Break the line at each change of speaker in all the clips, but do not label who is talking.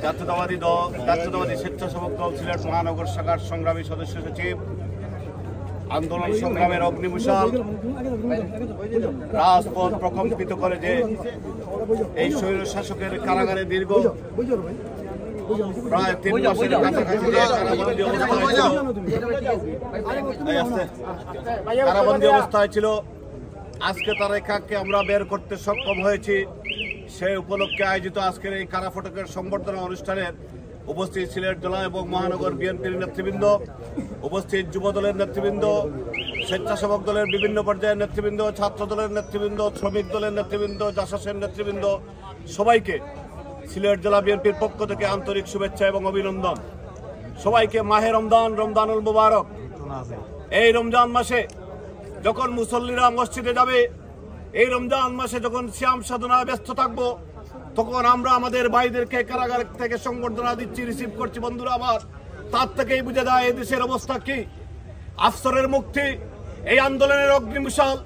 জাতীয়তাবাদী স্বেচ্ছাসেবক দল সিলেট মহানগর শাখার সংগ্রামী সদস্য সচিব, আন্দোলন সংগ্রামের অগ্নিমিশাল রাজপথ প্রকম্পিত করে যে এই স্বৈর শাসকের কারাগারে দীর্ঘ প্রায় 3 মাসের কাছাকাছি কারাবন্দী অবস্থায় ছিল। আজকে তার রেখাকে আমরা বের করতে সক্ষম হয়েছি। সেই উপলক্ষে আয়োজিত আজকের এই কারা ফটকের সংবর্ধনা অনুষ্ঠানের উপস্থিত সিলেট জেলা এবং মহানগর বিএনপির নেতৃবৃন্দ, উপস্থিত যুব দলের নেতৃবৃন্দ, স্বেচ্ছাসেবক দলের বিভিন্ন পর্যায়ের নেতৃবৃন্দ, ছাত্র দলের নেতৃবৃন্দ, শ্রমিক দলের নেতৃবৃন্দ, জাসাসের নেতৃবৃন্দ, সবাইকে সিলেট জেলা বিএনপির পক্ষ থেকে আন্তরিক শুভেচ্ছা এবং অভিনন্দন। সবাইকে মাহে রমজানুল মুবারক। এই রমজান মাসে যখন মুসল্লিরা মসজিদে যাবে, এই রমজান মাসে যখন সিয়াম সাধনায় ব্যস্ত থাকবো, তখন আমরা আমাদের ভাইদেরকে কারাগার থেকে সংবর্ধনা দিচ্ছি, রিসিভ করছি। বন্ধুরা আমার, তার থেকেই বুঝে যায় এই দেশের অবস্থা কি। আফসরের মুক্তি, এই আন্দোলনের অগ্নিমিশাল,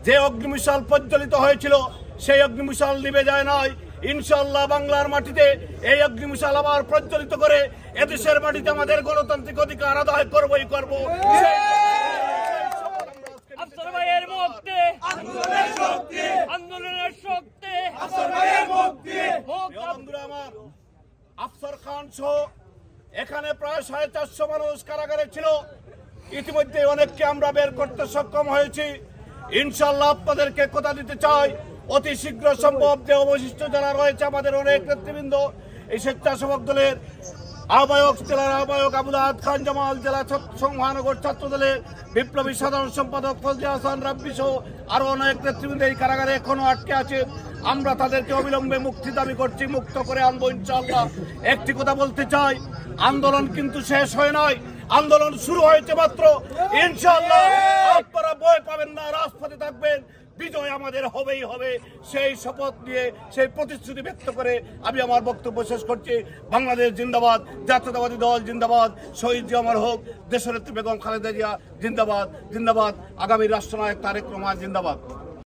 যে অগ্নিমিশাল প্রজ্বলিত হয়েছিল সেই অগ্নিমিশাল নিভে যায় নাই। ইনশাআল্লাহ বাংলার মাটিতে এই অগ্নিমিশাল আবার প্রজ্বলিত করে এদেশের মাটিতে আমাদের গণতান্ত্রিক অধিকার আদায় করবই করবো। আফসর খান সহ এখানে প্রায় 450 মানুষ কারাগারে ছিল। ইতিমধ্যে অনেককে আমরা বের করতে সক্ষম হয়েছি। ইনশাআল্লাহ আপনাদেরকে কথা দিতে চাই, অতি শীঘ্র সম্ভব যে অবশিষ্ট যারা রয়েছে আমাদের অনেক নেতৃবৃন্দ, এই স্বেচ্ছাসেবক দলের আহ্বায়ক, জেলার আহ্বায়ক আবুল আহাদ খান জামাল, জেলা মহানগর ছাত্র দলের বিপ্লবী সাধারণ সম্পাদক ফজলে হাসান রাব্বি সহ আরো অনেক নেতৃবৃন্দ এই কারাগারে এখনো আটকে আছে। আমরা তাদেরকে অবিলম্বে মুক্তি দাবি করছি, মুক্ত করে আনবো ইনশাআল্লাহ। একটি কথা বলতে চাই, আন্দোলন কিন্তু শেষ হয় নাই, আন্দোলন শুরু হয়েছে মাত্র। ইনশাআল্লাহ আপনারা ভয় পাবেন না, রাজপথে থাকবেন, বিজয় আমাদের হবেই হবে। সেই শপথ নিয়ে, সেই প্রতিশ্রুতি ব্যক্ত করে আমি আমার বক্তব্য শেষ করছি। বাংলাদেশ জিন্দাবাদ, জাতীয়তাবাদী দল জিন্দাবাদ, শহীদ জিয়া অমর হোক, দেশনেত্রী বেগম খালেদা জিয়া জিন্দাবাদ, জিন্দাবাদ, আগামী রাষ্ট্রনায়ক তারেক রহমান জিন্দাবাদ।